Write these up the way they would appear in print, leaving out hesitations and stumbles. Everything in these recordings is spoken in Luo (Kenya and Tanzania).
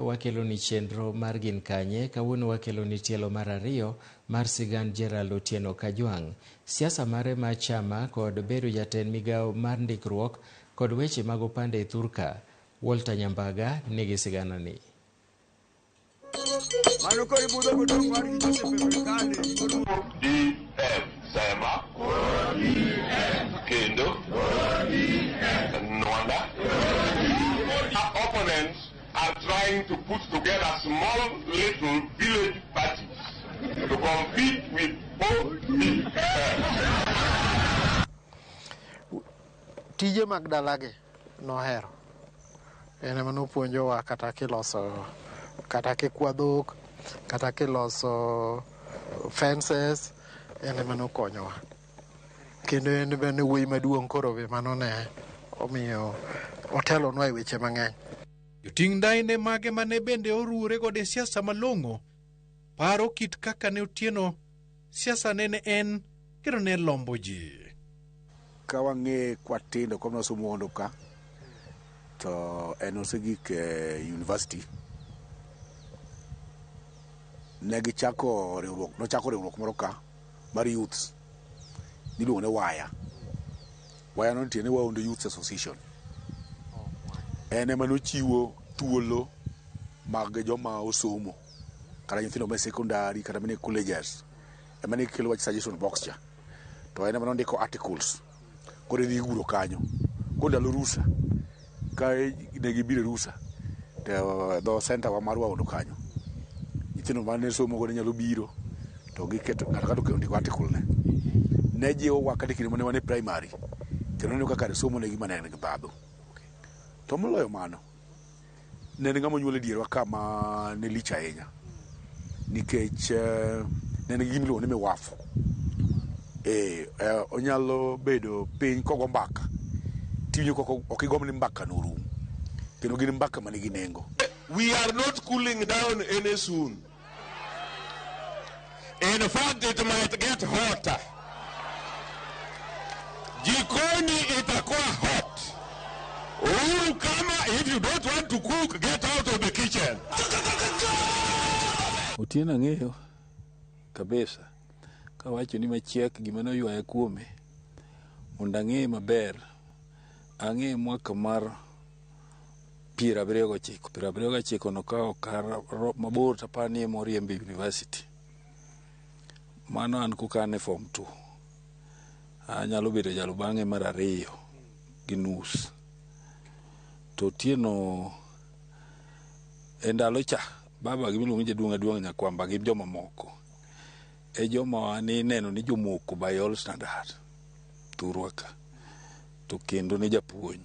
Wakelo ni chenro mar gin kanye kawuono wakelo ni tielo mar ariyo mar sigand Gerald Otieno Kajwang'. Siasa mare mar chama kod bedo jatend migao mar ndikruok kod weche mag opande Thurka. Walter Nyambaga nigi sigana ni. Opponents are trying to put together small little village parties to compete with ODM. Tije Magdalage nohero. Ene mano puonjowa kata kiloso kata kikwadhok kata kiloso fences ene mano konyowa. Kendo ene bende wuoyi maduong' koro be mano ne omiyo otelo nwa e weche mang'eny. Joting' daine mage mane bende oruore kod siasa malong'o paro kit kaka ne Otieno siasa nene en kendo ne lombo ji. Ka wang'e kwatindo kwa nosomo mondo ka to en osegik university negi chako riwruok moro ka mar youths niluongo ne waya no tiene Waondo Youth Association. En ema nochiwo thuolo mag joma osomo kata nyithindo ma secondary kata mane colleges ema ne kelo wach suggestion box cha to en ema nondiko articles kore dhi guro kanyo kondalo rusa ka ne gibire rusa to do center wa mar Waondo kanyo nyithindo mane somo go nyalo biro to giketo kata ndiko article ne jiwo wakati kile mane wane primary kendo ne kaka somo ne gima ne gibadho. To moloyo mano ne ng'ama nyuol dierwa kama ne lich ahinya nikech ne nigi gimiluongo ni miwafu. Onyalo bedo piny kogo mbaka tinyo ok igomni mbaka norum kendo gin mbaka manigi nengo. We are not cooling down any soon. In fact, it might get hotter. Jikoni itakuwa hot. Kama if you don't want to cook, get out of the kitchen. Otieno ng'eyo kabisa kawacho ni machiek gima noywaye kuome mondo ang'e maber. Ang'e mwaka mar 79 nokawo kar mabor tapani moriembe university. Mano an kukane form 2. Anyalo bedo jalo bang'e mar 2 gi nus. To Otieno endalo cha baba gimiluongo ni Jaduong' Nyakwamba gi joma moko e joma ni neno ni jomoko by all standard Thurwa ka to kendo ne japuonj.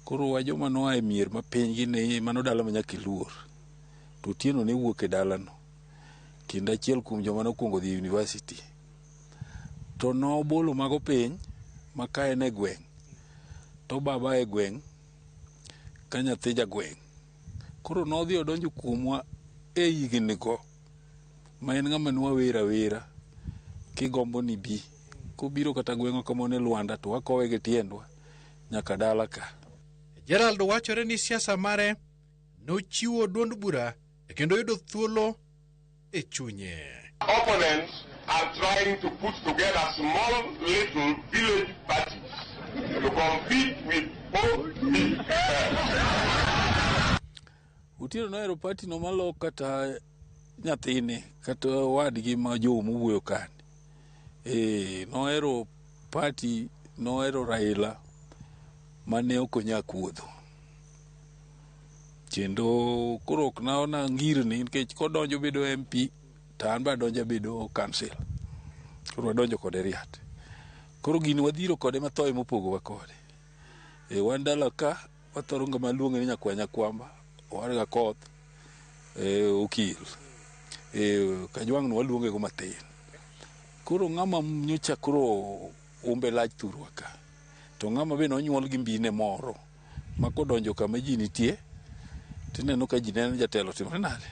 Koro wa joma noa e mier mapiny gine mano dala manyaka iluor. To Otieno ne wuok e dalano kendo achiel kuom joma nokuongo dhi university to nobolo mago piny maka en e gweng' to baba e gweng' ka nyathi jagweng'. Koro nodhi odonjo kuomwa e higni go ma en ng'ama nwawera kigombo ni bi kobiro kata gweng'wa kamone Lwanda to wakowe gi tiendwa nyaka dala ka. Gerald wachore ni siasa mare nochiwo duond bura kendo yudo thuolo e chunye. Opponents are trying to put together small little village parties to compete with ODM. Otieno nohero party no malo kata nyathine kata wadgi ma jowo mowuoyo kani. Nohero party, nohero Raila mane okonya kuodho. Kendo koro ok naona ngirni nikech kodonjo bedo MP to an ba donjo bedo council. Koro wadonjo kode riat. Koro gini wadhiro kode mathoe mopogowa kode. Wan dala ka wathoro ng'ama luonge ni Nyakwamba warga koth okil. Kajwang' no waluonge go mathin. Koro ng'ama nyocha koro umbe lach Thurwa ka. To ng'ama be nonyuol gi mbine moro ma kodonjo kama ji nitie tineno ka ji neno jatelo timore nade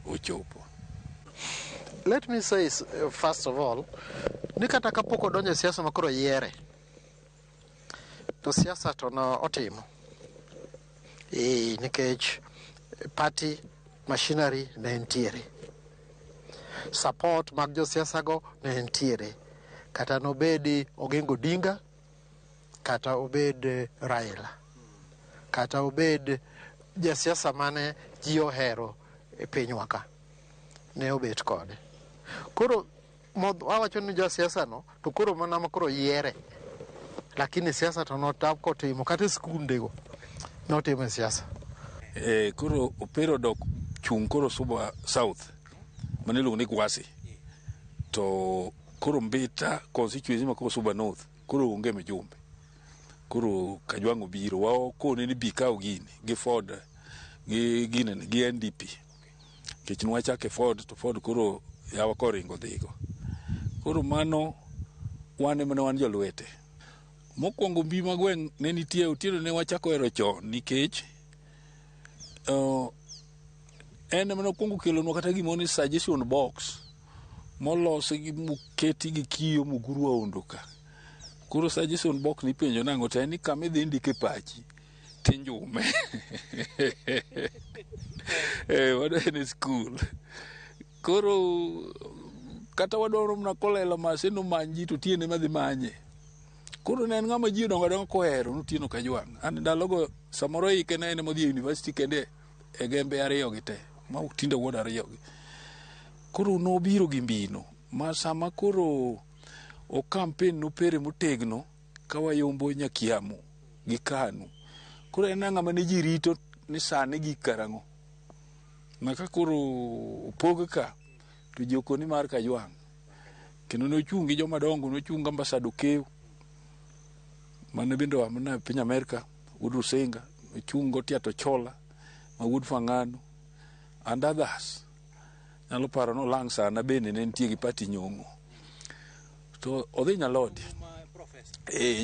ochopo. Let me say first of all ni kata kapok odonjo siasa makoro yiere to siasa to no otimo nikech party machinery ne ntiere, support mag josiasa go ne ntiere, kata nobedi Oginga Odinga, kata obed Raila, kata obed jasiasa mane ji ohero e pinywa ka, ne obet kode. Koro awacho ni jasiasa no to koro mana makoro yiere, lakini siasa to notab kotimo kata skundego notimo siasa. Koro opero dok chung koro Suba South maniluongo ni Gwasi, to koro Mbita constituency ma koro Suba North koro onge mijumbe. Koro Kajwang' obiro wao kone ni bikaw gini gi Ford gi NDP, kech nwachake Ford to Ford koro yawa koringo dhigo. Koro mano wane mana wan jolwete. Mokwongo mbi magweng' ne nitie Otieno ne wachako ero chon nikech en mana kwongo kelonwa kata gimoro ni suggestion box molosi gi muketi gi kiyo muguru waondo ka. Koro suggestion box ni penjo nango to ni kama idhi ndike pachi tinjume. Wadwa school. Koro kata wadwaro mna kolela maseno manji to tiene madhi manye. Koro ne en ng'ama ji dongo kohero Otieno Kajwang'. An ndalogo samoro ike ne en modhi e university kende e gembe ariyo gi te, ma tinde wuod ariyo gi. Koro nobiro gi mbino, ma sama koro o campaign nopere motegno kawayombo Nyakiamo gi Kanu. Koro en ng'ama ne ji rito ni sani gi karang'o. Maka koro opog ka to ji okoni mar Kajwang'. Kendo nochung' gi joma dongo, nochung' ambassador Kew mane bende wamna piny Amerika, Wood Rusinga, nochung' go Tiato Chola ma Wood Fang'ano and others. Nyalo paro no lang sana bende ne nitie gi Pati Nyong'o. To odhi Nyalodi.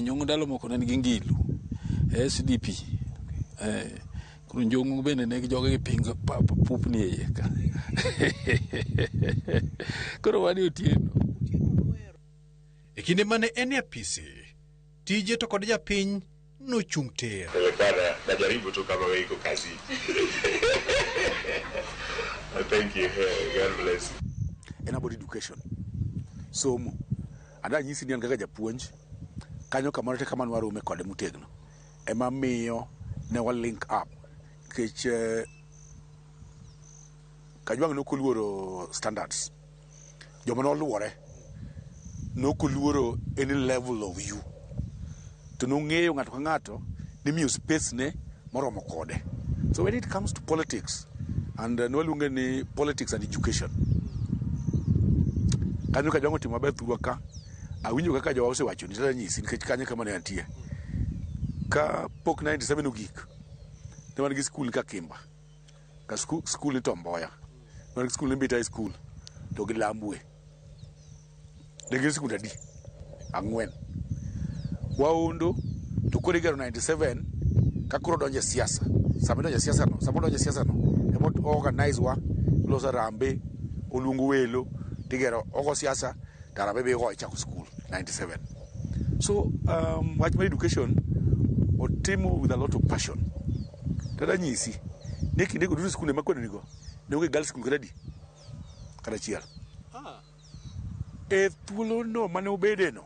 Nyong'o ndalo moko ne gi Ngilu. SDP. Koro Nyong'o bende ne joge gi pinga pup ni e ka. Koro wani Otieno. E kinde mane en e apisi, tije to kod japiny nochung' ter. Najaribu tu kama wewe iko kazi. Thank you. God bless you. En about education. Somo. Ada nyisi ni kaka japuonj. Kanyo kamano te kamano warome kode mutegno. Ema miyo ne wa link up. Kech Kajwang' nokoluoro standards. Joma noluore nokoluoro any level of you. To nong'eyo ng'ato ka ng'ato ni miyo space ne moromo kode. So when it comes to politics, and nwaluonge ni politics and education, kanyo Kajwang' otimo maber thurwa ka. Awinjo kaka jowa osewacho ni tata nyisi nikech kanyo kama ne antie. Ka pok 97 ogik, ne wan gi skul ka Kimba, ka skul ni Tomboya, ne wan gi skul ni Mbita High School, to gi Lambwe. Ne gin skul adi? 4. Waondo to koro igero 97 ka koro donje siasa. Sama donje siasa no emo organize wa loso rambe, oluongo welo, tigero ogo siasa, tarabe be go chako school 97. So wach mar education otimo with a lot of passion. Tada nyisi ne kinde go duto skunde makwede nigo ne onge girls school kadi kada chiel. E thuolo no mane obede no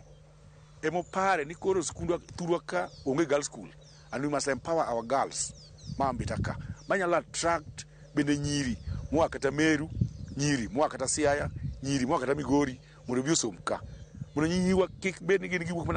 emopare ni koro skundwa thurwa ka onge girls school, and we must empower our girls ma Mbita ka manyalo attract bende nyiri moa kata Meru, nyiri moa kata Siaya, nyiri moa kata Migori mondo bi osom ka, mondo nyinyiwa kik bed ni gin giwuok mana